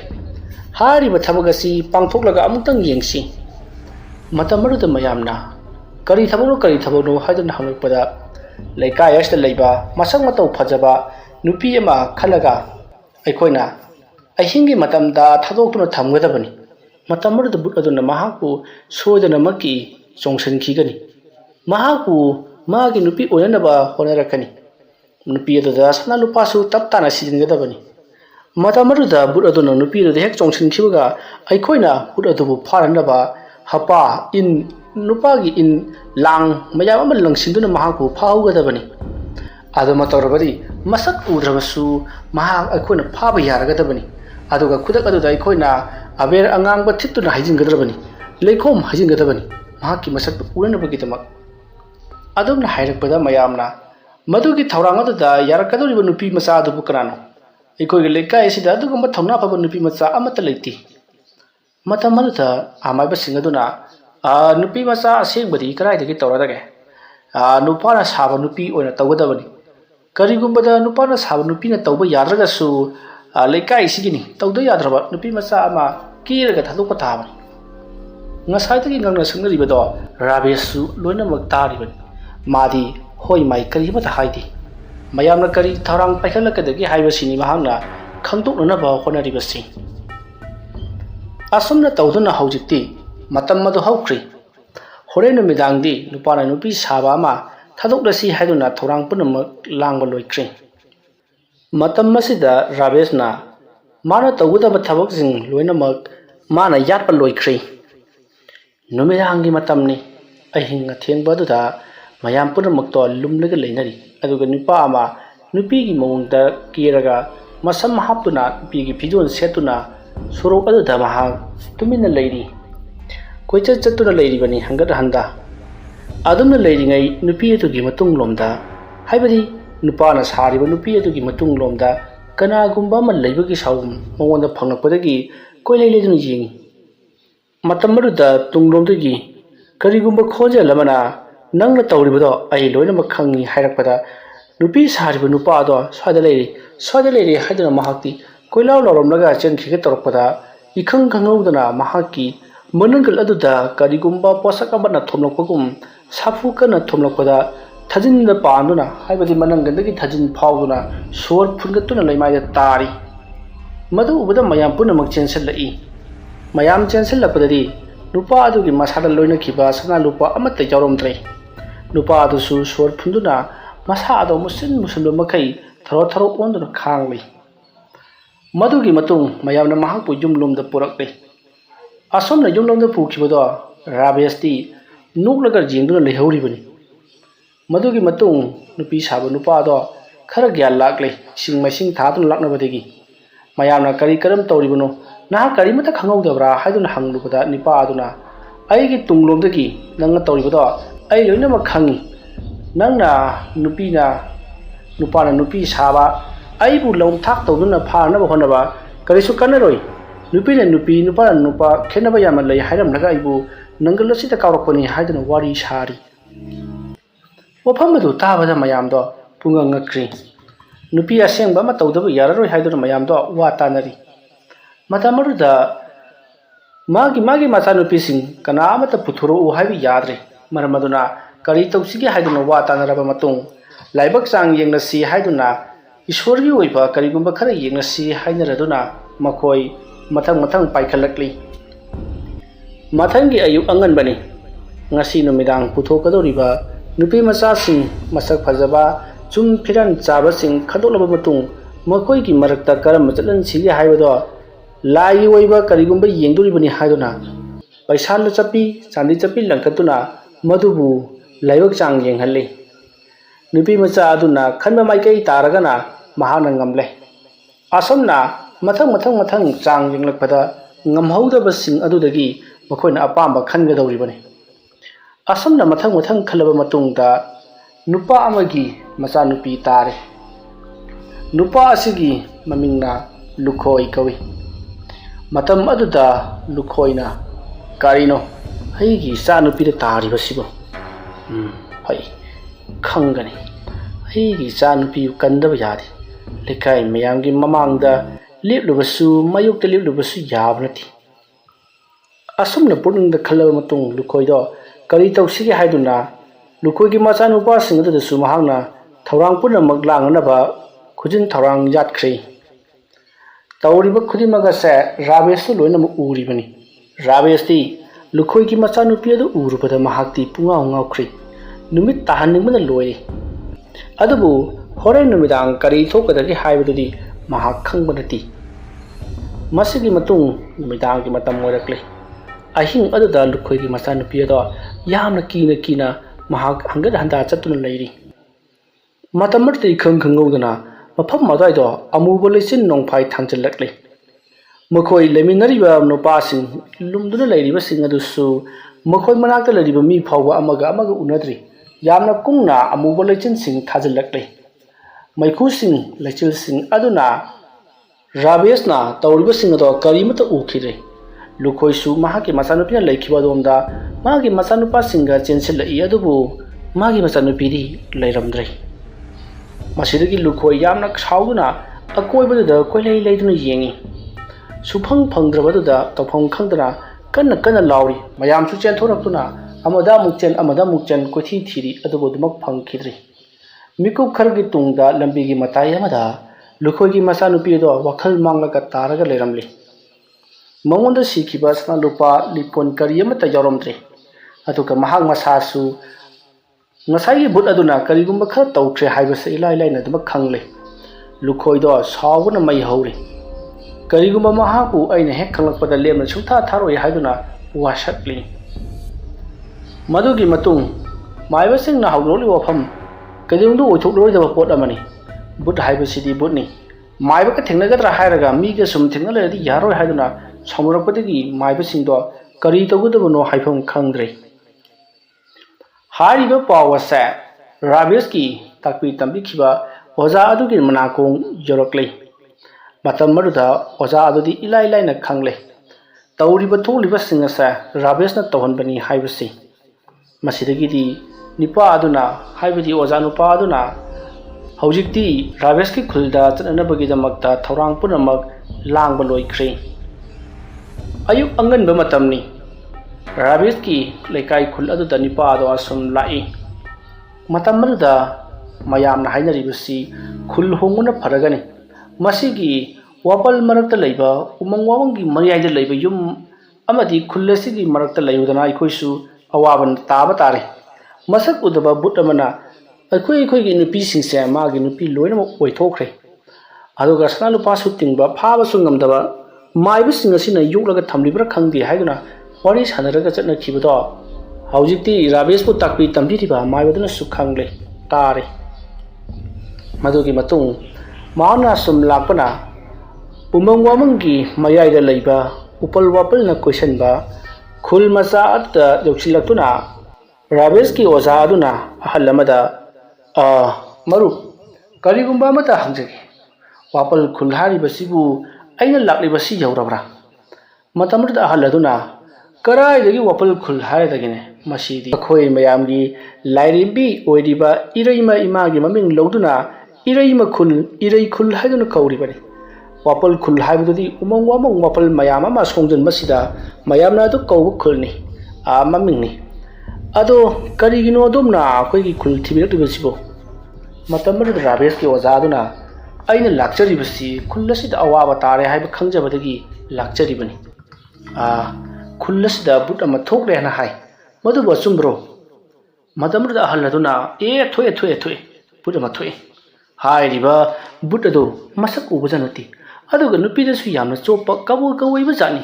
ꯍꯥꯏꯔꯤꯕ ꯊꯕꯛ ꯑꯁꯤ ꯄꯥꯡꯊꯣꯛꯂꯒ ꯑꯃꯨꯛꯇꯪ ꯌꯦꯡꯁꯤ ꯃꯇꯝ ꯑꯗꯨꯗ ꯃꯌꯥꯝꯅ ꯀꯔꯤ ꯊꯕꯛꯅꯣ ꯍꯥꯏꯗꯨꯅ ꯍꯪꯂꯛꯄꯗ ꯂꯩꯀꯥꯏ ꯑꯁꯤꯗ ꯂꯩꯕ ꯃꯁꯛ ꯃꯇꯧ ꯐꯖꯕ ꯅꯨꯄꯤ ꯑꯃ ꯈꯜꯂꯒ ꯑꯩꯈꯣꯏꯅ ꯑꯍꯤꯡꯒꯤ ꯃꯇꯝꯗ ꯊꯥꯗꯣꯛꯇꯨꯅ ꯊꯝꯒꯗꯕꯅꯤ ꯃꯇꯝ ꯑꯗꯨꯗ ꯕꯨꯠ ꯑꯗꯨꯅ ꯃꯍꯥꯛꯄꯨ ꯁꯣꯏꯗꯅꯃꯛꯀꯤ ꯆꯣꯡꯁꯤꯟꯈꯤꯒꯅꯤ ꯃꯍꯥꯛꯄꯨ ꯃꯥꯒꯤ ꯅꯨꯄꯤ ꯑꯣꯏꯅꯅꯕ ꯍꯣꯠꯅꯔꯛꯀꯅꯤ ꯅꯨꯄꯤ ꯑꯗꯨꯗ ꯁꯅꯥ ꯂꯨꯄꯥꯁꯨ ꯇꯞ ꯇꯥꯅ ꯁꯤꯖꯤꯟꯒꯗꯕꯅꯤ ꯃꯇꯝ ꯑꯗꯨꯗ ꯕꯨꯠ ꯑꯗꯨꯅ ꯅꯨꯄꯤ ꯑꯗꯨꯗ ꯍꯦꯛ ꯆꯣꯡꯁꯤꯟꯈꯤꯕꯒ ꯑꯩꯈꯣꯏꯅ ꯕꯨꯠ ꯑꯗꯨꯕꯨ ꯐꯥꯅꯅꯕ ꯍꯄꯥ ꯏꯟ ꯅꯨꯄꯥꯒꯤ ꯏꯟ ꯂꯥꯡ ꯃꯌꯥꯝ ꯑꯃ ꯂꯪꯁꯤꯟꯗꯨꯅ ꯃꯍꯥꯛꯄꯨ ꯐꯥꯍꯧꯒꯗꯕꯅꯤ ꯑꯗꯨꯃ ꯇꯧꯔꯕꯗꯤ ꯃꯁꯛ ꯎꯗ꯭ꯔꯕꯁꯨ ꯃꯍꯥꯛ ꯑꯩꯈꯣꯏꯅ ꯐꯥꯕ ꯌꯥꯔꯒꯗꯕꯅꯤ ꯑꯗꯨꯒ ꯈꯨꯗꯛ ꯑꯗꯨꯗ ꯑꯩꯈꯣꯏꯅ ꯑꯕꯦꯔ ꯑꯉꯥꯡꯕ ꯊꯤꯠꯇꯨꯅ ꯍꯩꯖꯤꯟꯒꯗꯕꯅꯤ ꯂꯩꯈꯣꯝ ꯍꯩꯖꯤꯟꯒꯗꯕꯅꯤ ꯃꯍꯥꯛꯀꯤ ꯃꯁꯛꯇꯨ ꯎꯅꯅꯕꯒꯤꯗꯃꯛ ꯑꯗꯨꯝꯅ ꯍꯥꯏꯔꯛꯄꯗ ꯃꯌꯥꯝꯅ ꯃꯗꯨꯒꯤ ꯊꯧꯔꯥꯡ ꯑꯗꯨꯗ ꯌꯥꯔꯛꯀꯗꯧꯔꯤꯕ ꯅꯨꯄꯤ ꯃꯆꯥ ꯑꯗꯨꯕꯨ ꯀꯅꯥꯅꯣ ꯑꯩꯈꯣꯏꯒꯤ ꯂꯩꯀꯥꯏ ꯑꯁꯤꯗ ꯑꯗꯨꯒꯨꯝꯕ ꯊꯧꯅꯥ ꯐꯕ ꯅꯨꯄꯤ ꯃꯆꯥ ꯑꯃꯠꯇ ꯂꯩꯇꯦ ꯃꯇꯝ ꯑꯗꯨꯗ ꯑꯃꯥꯏꯕꯁꯤꯡ ꯑꯗꯨꯅ ꯅꯨꯄꯤ ꯃꯆꯥ ꯑꯁꯦꯡꯕꯗꯤ ꯀꯗꯥꯏꯗꯒꯤ ꯇꯧꯔꯗꯒꯦ ꯅꯨꯄꯥꯅ ꯁꯥꯕ ꯅꯨꯄꯤ ꯑꯣꯏꯅ ꯇꯧꯒꯗꯕꯅꯤ ꯀꯔꯤꯒꯨꯝꯕꯗ ꯅꯨꯄꯥꯅ ꯁꯥꯕ ꯅꯨꯄꯤꯅ ꯇꯧꯕ ꯌꯥꯗ꯭ꯔꯒꯁꯨ ꯂꯩꯀꯥꯏꯁꯤꯒꯤꯅꯤ ꯇꯧꯗ ꯌꯥꯗ꯭ꯔꯕ ꯅꯨꯄꯤ ꯃꯆꯥ ꯑꯃ ꯀꯦꯔꯒ ꯊꯥꯗꯣꯛꯄ ꯇꯥꯕꯅꯤ ꯉꯁꯥꯏꯗꯒꯤ ꯉꯪꯅ ꯁꯛꯅꯔꯤꯕꯗꯣ ꯔꯥꯕꯦꯁꯁꯨ ꯂꯣꯏꯅꯃꯛ ꯇꯥꯔꯤꯕꯅꯤ ꯃꯥꯗꯤ ꯍꯣꯏ ꯃꯥꯏ ꯀꯔꯤꯃꯠꯇ ꯍꯥꯏꯗꯦ ꯃꯌꯥꯝꯅ ꯀꯔꯤ ꯊꯧꯔꯥꯡ ꯄꯥꯏꯈꯠꯂꯛꯀꯗꯒꯦ ꯍꯥꯏꯕꯁꯤꯅꯤ ꯃꯍꯥꯛꯅ ꯈꯪꯗꯣꯛꯅꯅꯕ ꯍꯣꯠꯅꯔꯤꯕꯁꯤ ꯑꯁꯨꯝꯅ ꯇꯧꯗꯨꯅ ꯍꯧꯖꯤꯛꯇꯤ ꯃꯇꯝ ꯑꯗꯨ ꯍꯧꯈ꯭ꯔꯤ ꯍꯣꯔꯦꯟ ꯅꯨꯃꯤꯗꯥꯡꯗꯤ ꯅꯨꯄꯥꯅ ꯅꯨꯄꯤ ꯁꯥꯕ ꯑꯃ ꯊꯥꯗꯣꯛꯂꯁꯤ ꯍꯥꯏꯗꯨꯅ ꯊꯧꯔꯥꯡ ꯄꯨꯝꯅꯃꯛ ꯂꯥꯡꯕ ꯂꯣꯏꯈ꯭ꯔꯦ ꯃꯇꯝ ꯑꯁꯤꯗ ꯔꯥꯕꯦꯁꯅ ꯃꯥꯅ ꯇꯧꯒꯗꯕ ꯊꯕꯛꯁꯤꯡ ꯂꯣꯏꯅꯃꯛ ꯃꯥꯅ ꯌꯥꯠꯄ ꯂꯣꯏꯈ꯭ꯔꯦ ꯅꯨꯃꯤꯗꯥꯡꯒꯤ ꯃꯇꯝꯅꯤ ꯑꯍꯤꯡ ꯑꯊꯦꯡꯕ ꯑꯗꯨꯗ ꯃꯌꯥꯝ ꯄꯨꯝꯅꯃꯛꯇꯣ ꯂꯨꯝꯂꯒ ꯂꯩꯅꯔꯤ ꯑꯗꯨꯒ ꯅꯨꯄꯥ ꯑꯃ ꯅꯨꯄꯤꯒꯤ ꯃꯑꯣꯡꯗ ꯀꯦꯔꯒ ꯃꯁꯝ ꯍꯥꯞꯇꯨꯅ ꯅꯨꯄꯤꯒꯤ ꯐꯤꯖꯣꯜ ꯁꯦꯠꯇꯨꯅ ꯁꯣꯔꯣꯛ ꯑꯗꯨꯗ ꯃꯍꯥꯛ ꯇꯨꯃꯤꯟꯅ ꯂꯩꯔꯤ ꯀꯣꯏꯆꯠ ꯆꯠꯇꯨꯅ ꯂꯩꯔꯤꯕꯅꯤ ꯍꯪꯒꯠ ꯍꯟꯗꯥ ꯑꯗꯨꯝꯅ ꯂꯩꯔꯤꯉꯩ ꯅꯨꯄꯤ ꯑꯗꯨꯒꯤ ꯃꯇꯨꯡꯂꯣꯝꯗ ꯍꯥꯏꯕꯗꯤ ꯅꯨꯄꯥꯅ ꯁꯥꯔꯤꯕ ꯅꯨꯄꯤ ꯑꯗꯨꯒꯤ ꯃꯇꯨꯡꯂꯣꯝꯗ ꯀꯅꯥꯒꯨꯝꯕ ꯑꯃ ꯂꯩꯕꯒꯤ ꯁꯥꯎꯝ ꯃꯉꯣꯟꯗ ꯐꯪꯂꯛꯄꯗꯒꯤ ꯀꯣꯏꯂꯩ ꯂꯩꯗꯨꯅ ꯌꯦꯡꯉꯤ ꯃꯇꯝ ꯑꯗꯨꯗ ꯇꯨꯡꯂꯣꯝꯗꯒꯤ ꯀꯔꯤꯒꯨꯝꯕ ꯈꯣꯟꯖꯦꯜ ꯑꯃꯅ ꯅꯪꯅ ꯇꯧꯔꯤꯕꯗꯣ ꯑꯩ ꯂꯣꯏꯅꯃꯛ ꯈꯪꯉꯤ ꯍꯥꯏꯔꯛꯄꯗ ꯅꯨꯄꯤ ꯁꯥꯔꯤꯕ ꯅꯨꯄꯥ ꯑꯗꯣ ꯁ꯭ꯋꯥꯏꯗ ꯂꯩꯔꯤ ꯍꯥꯏꯗꯨꯅ ꯃꯍꯥꯛꯇꯤ ꯀꯣꯏꯂꯥꯎ ꯂꯥꯎꯔꯝꯂꯒ ꯆꯦꯟꯈꯤꯒꯦ ꯇꯧꯔꯛꯄꯗ ꯏꯈꯪ ꯈꯪꯍꯧꯗꯅ ꯃꯍꯥꯛꯀꯤ ꯃꯅꯪꯒꯜ ꯑꯗꯨꯗ ꯀꯔꯤꯒꯨꯝꯕ ꯄꯣꯠꯁꯛ ꯑꯃꯅ ꯊꯣꯝꯂꯛꯄꯒꯨꯝ ꯁꯥꯐꯨ ꯀꯟꯅ ꯊꯣꯝꯂꯛꯄꯗ ꯊꯥꯖꯤꯟꯗ ꯄꯥꯟꯗꯨꯅ ꯍꯥꯏꯕꯗꯤ ꯃꯅꯪꯒꯟꯗꯒꯤ ꯊꯥꯖꯤꯟ ꯐꯥꯎꯗꯨꯅ ꯁꯣꯔ ꯐꯨꯟꯒꯠꯇꯨꯅ ꯂꯩꯃꯥꯏꯗ ꯇꯥꯔꯤ ꯃꯗꯨ ꯎꯕꯗ ꯃꯌꯥꯝ ꯄꯨꯝꯅꯃꯛ ꯆꯦꯟꯁꯤꯜꯂꯛꯏ mayam ꯆꯦꯟꯁꯤꯜꯂꯛꯄꯗꯗꯤ ꯅꯨꯄꯥ ꯑꯗꯨꯒꯤ ꯃꯁꯥꯗ ꯂꯣꯏꯅꯈꯤꯕ ꯁꯅꯥ ꯂꯨꯄꯥ ꯑꯃꯠꯇ ꯌꯥꯎꯔꯝꯗ꯭ꯔꯦ ꯅꯨꯄꯥ ꯑꯗꯨꯁꯨ ꯁꯣꯔ ꯐꯨꯟꯗꯨꯅ ꯃꯁꯥ ꯑꯗꯨ ꯃꯨꯁꯤꯟꯕ ꯃꯈꯩ ꯊꯔꯣ ꯑꯣꯟꯗꯨꯅ ꯈꯥꯡꯂꯤ ꯃꯗꯨꯒꯤ ꯃꯇꯨꯡ ꯃꯌꯥꯝꯅ ꯃꯍꯥꯛꯄꯨ ꯌꯨꯝꯂꯣꯝꯗ ꯄꯨꯔꯛꯂꯤ ꯑꯁꯣꯝꯅ ꯌꯨꯝꯂꯣꯝꯗ ꯄꯨꯈꯤꯕꯗꯣ ꯔꯥꯕꯦꯁꯇꯤ ꯅꯣꯛꯂꯒ ꯌꯦꯡꯗꯨꯅ ꯂꯩꯍꯧꯔꯤꯕꯅꯤ ꯃꯗꯨꯒꯤ ꯃꯇꯨꯡ ꯅꯨꯄꯤ ꯁꯥꯕ ꯅꯨꯄꯥꯗꯣ ꯈꯔ ꯒ꯭ꯌꯥꯟ ꯂꯥꯛꯂꯦ ꯏꯁꯤꯡ ꯃꯥꯏꯁꯤꯡ ꯊꯥꯗꯨꯅ ꯂꯥꯛꯅꯕꯗꯒꯤ ꯃꯌꯥꯝꯅ ꯀꯔꯝ ꯇꯧꯔꯤꯕꯅꯣ ꯅꯍꯥꯛ ꯀꯔꯤꯃꯠꯇ ꯈꯪꯍꯧꯗꯕ꯭ꯔꯥ ꯍꯥꯏꯗꯨꯅ ꯍꯪꯂꯨꯕꯗ ꯅꯨꯄꯥ ꯑꯗꯨꯅ ꯑꯩꯒꯤ ꯇꯨꯡꯂꯣꯝꯗꯒꯤ ꯅꯪꯅ ꯇꯧꯔꯤꯕꯗꯣ ꯑꯩ ꯂꯣꯏꯅꯃꯛ ꯈꯪꯉꯤ ꯅꯪꯅ ꯅꯨꯄꯥꯅ ꯅꯨꯄꯤ ꯁꯥꯕ ꯑꯩꯕꯨ ꯂꯧꯊꯥꯛ ꯇꯧꯗꯨꯅ ꯐꯥꯅꯕ ꯍꯣꯠꯅꯕ ꯀꯔꯤꯁꯨ ꯀꯥꯟꯅꯔꯣꯏ ꯅꯨꯄꯤꯅ ꯅꯨꯄꯤ ꯅꯨꯄꯥꯅ ꯅꯨꯄꯥ ꯈꯦꯠꯅꯕ ꯌꯥꯝꯅ ꯂꯩ ꯍꯥꯏꯔꯝꯂꯒ ꯑꯩꯕꯨ ꯅꯪꯒꯜ ꯑꯁꯤꯗ ꯀꯥꯎꯔꯛꯄꯅꯤ ꯍꯥꯏꯗꯨꯅ ꯋꯥꯔꯤ ꯁꯥꯔꯤ ꯋꯥꯐꯝ ꯑꯗꯨ ꯇꯥꯕꯗ ꯃꯌꯥꯝꯗꯣ ꯄꯨꯡꯉꯛ ꯉꯛꯈ꯭ꯔꯤ ꯅꯨꯄꯤ ꯑꯁꯦꯡꯕ ꯑꯃ ꯇꯧꯗꯕ ꯌꯥꯔꯔꯣꯏ ꯍꯥꯏꯗꯨꯅ ꯃꯌꯥꯝꯗꯣ ꯋꯥ ꯇꯥꯅꯔꯤ ꯃꯇꯝ ꯑꯗꯨꯗ ꯃꯥꯒꯤ ꯃꯆꯥꯅꯨꯄꯤꯁꯤꯡ ꯀꯅꯥ ꯑꯃꯠꯇ ꯄꯨꯊꯣꯔꯛꯎ ꯍꯥꯏꯕ ꯌꯥꯗ꯭ꯔꯦ ꯃꯔꯝ ꯑꯗꯨꯅ ꯀꯔꯤ ꯇꯧꯁꯤꯒꯦ ꯍꯥꯏꯗꯨꯅ ꯋꯥ ꯇꯥꯅꯔꯕ ꯃꯇꯨꯡ ꯂꯥꯏꯕꯛ ꯆꯥꯡ ꯌꯦꯡꯅꯁꯤ ꯍꯥꯏꯗꯨꯅ ꯏꯁꯣꯔꯒꯤ ꯑꯣꯏꯕ ꯀꯔꯤꯒꯨꯝꯕ ꯈꯔ ꯌꯦꯡꯅꯁꯤ ꯍꯥꯏꯅꯔꯗꯨꯅ ꯃꯈꯣꯏ ꯃꯊꯪ ꯄꯥꯏꯈꯠꯂꯛꯂꯤ ꯃꯊꯪꯒꯤ ꯑꯌꯨꯛ ꯑꯉꯟꯕꯅꯤ ngasi numidang puthokadoriba nupi machasing masak phajaba chum phiran chabasing khadolaba matung makoi gi marakta karam chalan sigi haibado lai oiba karigumba yengdoribani haiduna paisal chapi chandi chapi langkatuna madubu laibak chang yenghalle nupi macha aduna khanba maikai taragana mahana ngamle asomna mathang chang yenglakpada ngamhaudaba sing adudagi makoina apamba khangadoribani asomna mathang khalaba matungda nupa amagi macha nupi tare nupa asigi mamingna lukhoi kawi matam aduda lukhoina karino haigi sa nupi de tari basibo hai khangani haigi sa nupi kandaba yadi lekai mayamgi mamangda leplubasu mayukta leplubasu yabnati asomna purningda khalaba matung lukhoido kari tausiga haiduna lukoigi macha nupa singadu su mahangna thorang punamak langanaba khujin thorang yatkhri tawriba khudimaga se rabesh loina uribani rabesh ti lukoigi macha nupi adu urubada mahakti punga ngaukhri numit tahaningmana loi adubu hore numidang kari thokadagi haibadudi mahak khangbanati masigi matung numidang gi matam morakle ahing aduda lukhoigi macha nupi ado yamna kina mahak hangad handa chatuna leiri matamarte khangudana mafam madai do amuba lesin nongphai thangjalakle makhoi leminariba nopasing lumduna leiriba sing adusu makhoi manakta leiriba mi phawba amaga unadri yamna kungna amuba lechin sing thajalakle maikhu sing lechil sing aduna rabesna tawriba sing ado karimata ukhire lukhoisu mahaki machanupi laikhiba domda magi machanupa singa chensilai adubu magi machanupi di lairamdrai masidagi lukhoi yamna khauduna akoibada koilai leiduna yengi sufang phangdrabada tawphang khangdana kanna lauri mayam su chen thoraktuna amada mukchen kothi thiri adubu dumak phangkhidri mikup khargi tungda lambi gi matai amada lukhoi gi machanupi do wakhal manglaga taraga leiramli mangonda sikhiba sana lupa lipon kariyamata yaramdre aduka mahang masasu ngasai but aduna karigumba khar tawkhre haibase ilai laina dum khangle lukhoi do sawuna mai hauri karigumba mahaku aina hek khanglakpada lemna sutha tharoi haiduna wasatli madugi matung maibasing na hawroli wafam kadingdu oithokloi da pot amani but haibasidi butni maiba ka thengnagadra hairaga mi ga sum thengaladi yaroi haiduna samurapadi maibasing do kari tawudabano haifam khangdre hariba pawasa rabeski takpi tambikhiba oja adugi manakong yorokle matam maruda oja adudi ilai laina khangle tawriba tholiba singasa rabesna tawhanbani haibasi masidagidi nipa aduna haibadi oja nupa aduna hojikti rabeski khulda chananabagi damakta thorang punamak langba loikhre ayuk anganba matamni rabeski lekai khul aduda nipa ado asum lai matamruda mayamna hainaribasi khul honguna faragani masigi wapal marakta leiba umang wawangi mariyaida leiba yum amadi khullasi marakta layudana aikoisu awaban taba tare masak udaba but amana akhoi gi nupi singse magi nupi loina oithokre aduga sanalu pasu tingba phaba sungamdaba maibu singasina yuklaga thamlibra khangdi haiduna wari sanaraga chatna khibado haujikti rabesh pu takpi tambiriba maibaduna sukhangle tare madugi matung maana sum lakpana umang wamangi mayaida leiba upal wapal na question ba khul masa at yoksilakuna rabesh ki oza aduna ahalamada maru karigumba mata hangjagi wapal khulhari basibu aina lakli basi yaurabra matamrda ahaladuna karai dagi wapal khulhari dagine masidi khoi mayamgi lairimbi oidiba iraima imagi maming loduna iraima irai khul haiduna kauribani wapal khul haibududi umang wamang wapal mayama ma songjan masida mayamna du kau khulni mamingni ado karigino domna khoi gi khul thibirek basibo matamrda rabesh ki oza aduna aina lakchari basi khullasida awaba tare haiba khangjabadagi lakchari bani khullasida but ama thokre na hai madu basumbro madamrda haladuna thoe but ama thoe hai riba but ado masak ubajanati aduga nupida su yamna chopa kawai ba jani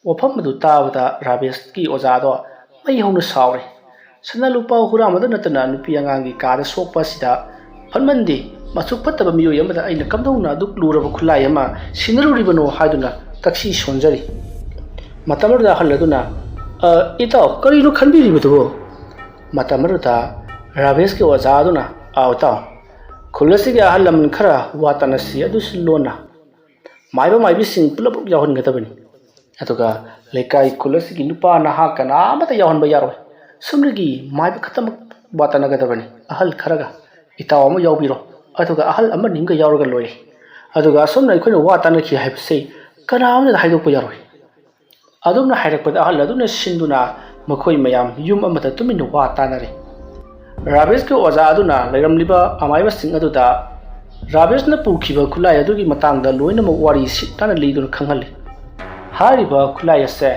wafam madu tabada rabesh ki oza do mai hona saure sanalupa hura madanatana nupi angangi kada sokpa sida phanmandi masuk pataba miyo yamada aina kamdona duk luraba khulai ama sinaruribano haiduna taksi sonjari matamrda haladuna itaw karino khanbiribudo matamrda rabesh ke oza aduna awtaw khulasi ga halaman khara watanasi adus lona maibi sing pulap yahon gadabani atuga lekai khulasi gi nupa na ha kana amata yahon ba yaro sumrigi maibi khatam watana gadabani ahal kharaga itaw ama yawbiro aduga ahal ama ninga yawraga loi aduga somna ikhoina watana ki haibse kana amna haidokpa yaroi adumna hairakpada ahal aduna sinduna makhoi mayam yum amata tumin watanare rabesh ke oza aduna lairamliba amaiba sing aduda rabesh na pukhiba khulai adugi matangda loina ma wari sitana leiduna khanghal hariba khulai ase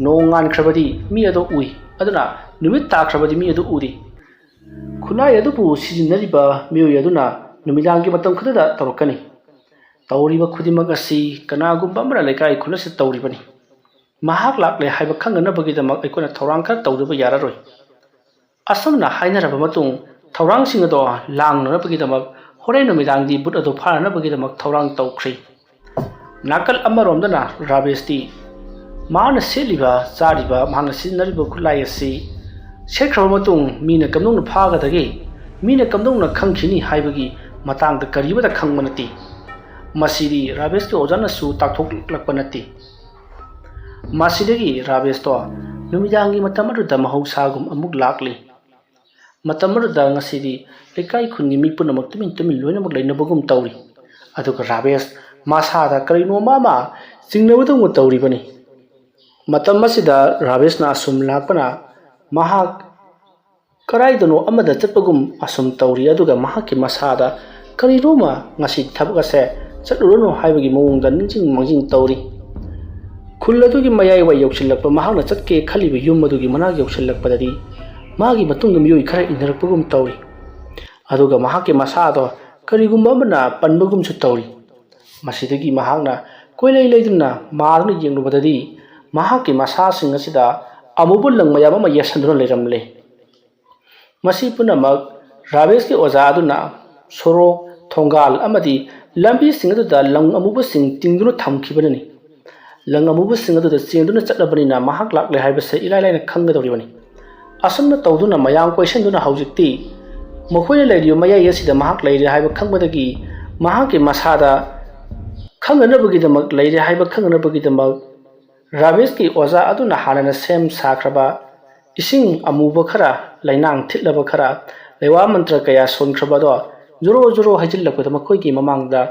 nongan khrabadi mi ado ui aduna numit takhrabadi mi ado uri khulai adu pu sijinariba miyo aduna numidangi matam khadada torokani tawriba khudimak asi kanagumba amra lekai khulasi tawribani mahak lakle haiba khangana bagidama aikona thorang khar tawdaba yararoi asomna hainaraba matung thorang sing ado langnara bagidama horei numidangdi but ado pharana bagidama thorang tawkhri nakal amaromdana rabesh ti mana seliba chariba mahna sinariba khulai asi sekhra matung mina kamnong phaga dage mina kamdong na khangkhini haibagi matangda karibada khangmanati masidi rabesh ke ojana su takthok lakpanati masidagi rabesh to numidangi matamadu mahausagum amuk lakli matamadu ngasidi lekai khungi mi punamak tumin loinamak lainabagum tawri aduga rabesh masada karino mama singnabadung tawri bani matam masida rabesh na asum lakpana mahak karaidano amada chatpagum asum tawri aduga mahaki masada kariroma ngasi thabagase chatlurono haibagi mawongda ningjing tawri khuladugi mayai wa yoksilakpa mahakna chatke khaliba yum adugi manag yoksilakpadadi magi matungda miyoi khara inarakpagum tawri aduga mahaki masado karigumba amana panbagum su tawri masidagi mahakna koilai leiduna maruna yenglubadadi mahaki masa sing asida amubul lang mayam ama yasanduna leiramle masi punamak rabesh ki oza aduna soro thongal amadi lambi sing aduda lang amubu sing tingduna thamkhibanani lang amubu sing aduda chengduna chatlabani mahak lakle haibase ilailai na khangadoribani asomna tawduna mayam question haujikti makhoi leiriyo mayai asida mahak leire haiba khangbadagi mahaki masada khanganabagidamag leire haiba khanganabagidamag rabesh ki oza aduna halana sem sakraba ising amuba khara lainang thitlaba khara lewa mantra kaya sonkrabado joro hajillakpada makhoi ki mamangda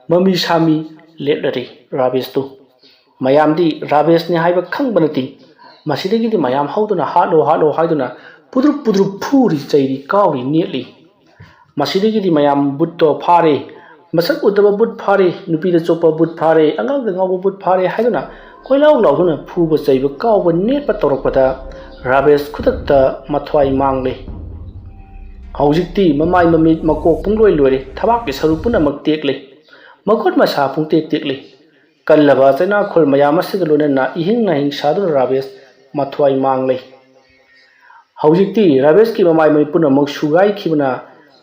mami sami letlari rabesh tu mayamdi rabesh ni haiba khangbanati masidagi di mayam hauduna halo haiduna pudru phuri chairi kauri netli masidagi di mayam butto phare masak udaba but phare nupi da chopa but phare angang da ngaw but phare haiduna ꯀꯣꯏꯂꯥꯎ ꯂꯥꯎꯗꯨꯅ ꯐꯨꯕ ꯆꯩꯕ ꯀꯥꯎꯕ ꯅꯦꯠꯄ ꯇꯧꯔꯛꯄꯗ ꯔꯥꯕꯦꯁ ꯈꯨꯗꯛꯇ ꯃꯊ꯭ꯋꯥꯏ ꯃꯥꯡꯂꯦ꯫ ꯍꯧꯖꯤꯛꯇꯤ ꯃꯃꯥꯏ ꯃꯃꯤꯠ ꯃꯀꯣꯛ ꯄꯨꯡꯂꯣꯏ ꯂꯣꯏꯔꯦ, ꯊꯕꯥꯛꯀꯤ ꯁꯔꯨ ꯄꯨꯝꯅꯃꯛ ꯇꯦꯛꯂꯦ, ꯃꯈꯨꯠ ꯃꯁꯥ ꯄꯨꯡꯇꯦꯛ ꯇꯦꯛꯂꯦ꯫ ꯀꯜꯂꯕ ꯆꯩꯅꯥꯈꯣꯜ ꯃꯌꯥꯝ ꯑꯁꯤꯒ ꯂꯣꯏꯅꯅ ꯏꯍꯤꯡ ꯅꯥꯍꯤꯡ ꯁꯥꯗꯨꯅ ꯔꯥꯕꯦꯁ ꯃꯊ꯭ꯋꯥꯏ ꯃꯥꯡꯂꯦ꯫ ꯍꯧꯖꯤꯛꯇꯤ ꯔꯥꯕꯦꯁꯀꯤ ꯃꯃꯥꯏ ꯃꯃꯤꯠ ꯄꯨꯝꯅꯃꯛ ꯁꯨꯒꯥꯏꯈꯤꯕꯅ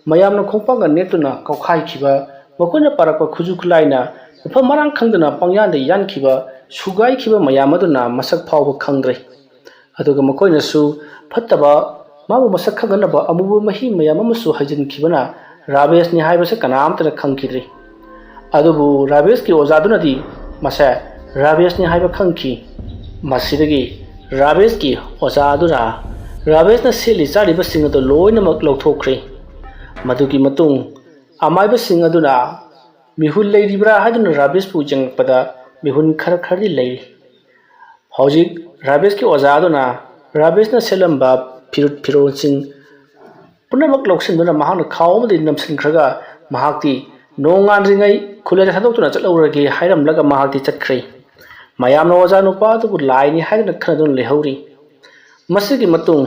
ꯃꯌꯥꯝꯅ ꯈꯣꯡꯄꯥꯛꯅ ꯅꯦꯠꯇꯨꯅ ꯀꯥꯎꯈꯥꯏꯈꯤꯕ, ꯃꯈꯣꯏꯅ ꯄꯥꯔꯛꯄ ꯈꯨꯠꯁꯨ ꯈꯨꯠꯂꯥꯏꯅ ꯃꯐꯝ ꯃꯔꯥꯡ ꯈꯪꯗꯅ ꯄꯪꯌꯥꯟꯗ ꯌꯥꯟꯈꯤꯕ, ꯁꯨꯒꯥꯏꯈꯤꯕ ꯃꯌꯥꯝ ꯑꯗꯨꯅ ꯃꯁꯛ ꯐꯥꯎꯕ ꯈꯪꯗ꯭ꯔꯦ꯫ ꯑꯗꯨꯒ ꯃꯈꯣꯏꯅꯁꯨ ꯐꯠꯇꯕ, ꯃꯥꯕꯨ ꯃꯁꯛ ꯈꯪꯍꯟꯅꯕ ꯑꯃꯨꯕ ꯃꯍꯤ ꯃꯌꯥꯝ ꯑꯃꯁꯨ ꯍꯩꯖꯤꯟꯈꯤꯕꯅ ꯔꯥꯕꯦꯁꯅꯤ ꯍꯥꯏꯕꯁꯦ ꯀꯅꯥꯝꯇꯅ ꯈꯪꯈꯤꯗ꯭ꯔꯤ꯫ ꯑꯗꯨꯕꯨ ꯔꯥꯕꯦꯁꯀꯤ ꯑꯣꯖꯥꯗꯨꯅꯗꯤ ꯃꯁꯦ ꯔꯥꯕꯦꯁꯅꯤ ꯍꯥꯏꯕ ꯈꯪꯈꯤ꯫ ꯃꯁꯤꯗꯒꯤ ꯔꯥꯕꯦꯁꯀꯤ ꯑꯣꯖꯥꯗꯨꯅ ꯔꯥꯕꯦꯁꯅ ꯁꯦꯠꯂꯤ ꯆꯥꯔꯤꯕꯁꯤꯡ ꯑꯗꯨ ꯂꯣꯏꯅꯃꯛ ꯂꯧꯊꯣꯛꯈ꯭ꯔꯦ꯫ ꯃꯗꯨꯒꯤ ꯃꯇꯨꯡ ꯑꯃꯥꯏꯕꯁꯤꯡ ꯑꯗꯨꯅ ꯃꯤꯍꯨꯟ ꯂꯩꯔꯤꯕ꯭ꯔꯥ ꯍꯥꯏꯗꯨꯅ ꯔꯥꯕꯦꯁꯄꯨ ꯌꯦꯡꯂꯛꯄꯗ ꯃꯤꯍꯨꯟ ꯈꯔꯗꯤ ꯂꯩꯔꯤ꯫ ꯍꯧꯖꯤꯛ ꯔꯥꯕꯦꯁꯀꯤ ꯑꯣꯖꯥ ꯑꯗꯨꯅ ꯔꯥꯕꯦꯁꯅ ꯁꯦꯠꯂꯝꯕ ꯐꯤꯔꯣꯜꯁꯤꯡ ꯄꯨꯝꯅꯃꯛ ꯂꯧꯁꯤꯟꯗꯨꯅ ꯃꯍꯥꯛꯅ ꯈꯥꯎ ꯑꯃꯗ ꯅꯝꯁꯤꯟꯈ꯭ꯔꯒ ꯃꯍꯥꯛꯇꯤ ꯅꯣꯡꯉꯥꯟꯗ꯭ꯔꯤꯉꯩ ꯈꯨꯜꯂꯩꯗ ꯊꯥꯗꯣꯛꯇꯨꯅ ꯆꯠꯍꯧꯔꯒꯦ ꯍꯥꯏꯔꯝꯂꯒ ꯃꯍꯥꯛꯇꯤ ꯆꯠꯈ꯭ꯔꯦ꯫ ꯃꯌꯥꯝꯅ ꯑꯣꯖꯥ ꯅꯨꯄꯥ ꯑꯗꯨꯕꯨ ꯂꯥꯏꯅꯤ ꯍꯥꯏꯗꯨꯅ ꯈꯟꯅꯗꯨꯅ ꯂꯩꯍꯧꯔꯤ꯫ ꯃꯁꯤꯒꯤ ꯃꯇꯨꯡ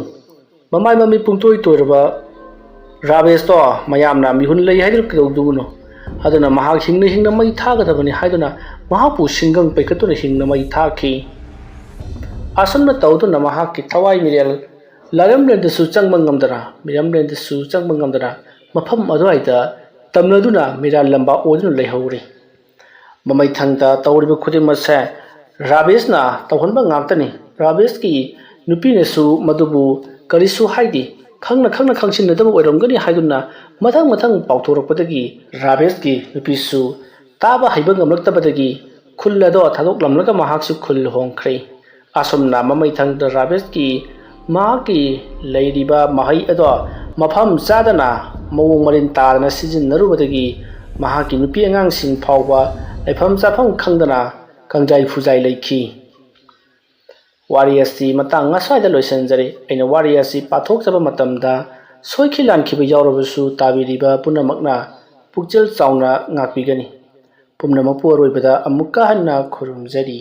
ꯃꯃꯥꯏ ꯃꯃꯤꯠ ꯄꯨꯡꯇꯣꯏ ꯇꯣꯏꯔꯕ ꯔꯥꯕꯦꯁꯇꯣ ꯃꯌꯥꯝꯅ ꯃꯤꯍꯨꯟ ꯂꯩ ꯍꯥꯏꯗꯨꯅ ꯀꯩꯗꯧꯗꯨꯕꯅꯣ? ꯑꯗꯨꯅ ꯃꯍꯥꯛ ꯍꯤꯡꯅ ꯃꯩ ꯊꯥꯒꯗꯕꯅꯤ ꯍꯥꯏꯗꯨꯅ ꯃꯍꯥꯛꯄꯨ ꯁꯤꯡꯒꯪ ꯄꯩꯈꯠꯇꯨꯅ ꯍꯤꯡꯅ ꯃꯩ ꯊꯥꯈꯤ꯫ ꯑꯁꯨꯝꯅ ꯇꯧꯗꯨꯅ ꯃꯍꯥꯛꯀꯤ ꯊꯋꯥꯏ ꯃꯤꯔꯦꯜ ꯂꯥꯏꯔꯦꯝꯂꯦꯟꯗꯁꯨ ꯆꯪꯕ ꯉꯝꯗꯅ ꯃꯐꯝ ꯑꯗꯨꯋꯥꯏꯗ ꯇꯝꯅꯗꯨꯅ ꯃꯤꯔꯥꯜ ꯂꯝꯕꯥ ꯑꯣꯏꯗꯨꯅ ꯂꯩꯍꯧꯔꯤ꯫ ꯃꯃꯩꯊꯪꯗ ꯇꯧꯔꯤꯕ ꯈꯨꯗꯤꯡꯃꯛꯁꯦ ꯔꯥꯕꯦꯁꯅ ꯇꯧꯍꯟꯕ ꯉꯥꯛꯇꯅꯤ꯫ ꯔꯥꯕꯦꯁꯀꯤ ꯅꯨꯄꯤꯅꯁꯨ ꯃꯗꯨꯕꯨ ꯀꯔꯤꯁꯨ ꯍꯥꯏꯗꯦ, ꯈꯪꯅ ꯈꯪꯁꯤꯟꯅꯗꯕ ꯑꯣꯏꯔꯝꯒꯅꯤ ꯍꯥꯏꯗꯨꯅ ꯃꯊꯪ ꯄꯥꯎꯊꯣꯔꯛꯄꯗꯒꯤ ꯔꯥꯕꯦꯁꯀꯤ ꯅꯨꯄꯤꯁꯨ ꯇꯥꯕ ꯍꯩꯕ ꯉꯝꯂꯛꯇꯕꯗꯒꯤ ꯈꯨꯜ ꯑꯗꯣ ꯊꯥꯗꯣꯛꯂꯝꯂꯒ ꯃꯍꯥꯛꯁꯨ ꯈꯨꯜ ꯍꯣꯡꯈ꯭ꯔꯦ꯫ ꯑꯁꯨꯝꯅ ꯃꯃꯩꯊꯪꯗ ꯔꯥꯕꯦꯁꯀꯤ ꯃꯍꯥꯛꯀꯤ ꯂꯩꯔꯤꯕ ꯃꯍꯩ ꯑꯗꯣ ꯃꯐꯝ ꯆꯥꯗꯅ ꯃꯑꯣꯡ ꯃꯔꯤꯟ ꯇꯥꯗꯅ ꯁꯤꯖꯤꯟꯅꯔꯨꯕꯗꯒꯤ ꯃꯍꯥꯛꯀꯤ ꯅꯨꯄꯤ ꯑꯉꯥꯡꯁꯤꯡ ꯐꯥꯎꯕ ꯂꯩꯐꯝ ꯆꯥꯐꯝ ꯈꯪꯗꯅ ꯀꯪꯖꯥꯏ ꯐꯨꯖꯥꯏ ꯂꯩꯈꯤ꯫ ꯋꯥꯔꯤ ꯑꯁꯤ ꯃꯇꯥꯡ ꯑꯁ꯭ꯋꯥꯏꯗ ꯂꯣꯏꯁꯤꯟꯖꯔꯦ꯫ ꯑꯩꯅ ꯋꯥꯔꯤ ꯑꯁꯤ ꯄꯥꯊꯣꯛꯆꯕ ꯃꯇꯝꯗ ꯁꯣꯏꯈꯤ ꯂꯥꯟꯈꯤꯕ ꯌꯥꯎꯔꯕꯁꯨ ꯇꯥꯕꯤꯔꯤꯕ ꯄꯨꯝꯅꯃꯛꯅ ꯄꯨꯛꯆꯦꯜ ꯆꯥꯎꯅ ꯉꯥꯛꯄꯤꯒꯅꯤ꯫ ꯄꯨꯝꯅꯃꯛꯄꯨ ꯑꯔꯣꯏꯕꯗ ꯑꯃꯨꯛꯀ ꯍꯟꯅ ꯈꯨꯔꯨꯝꯖꯔꯤ꯫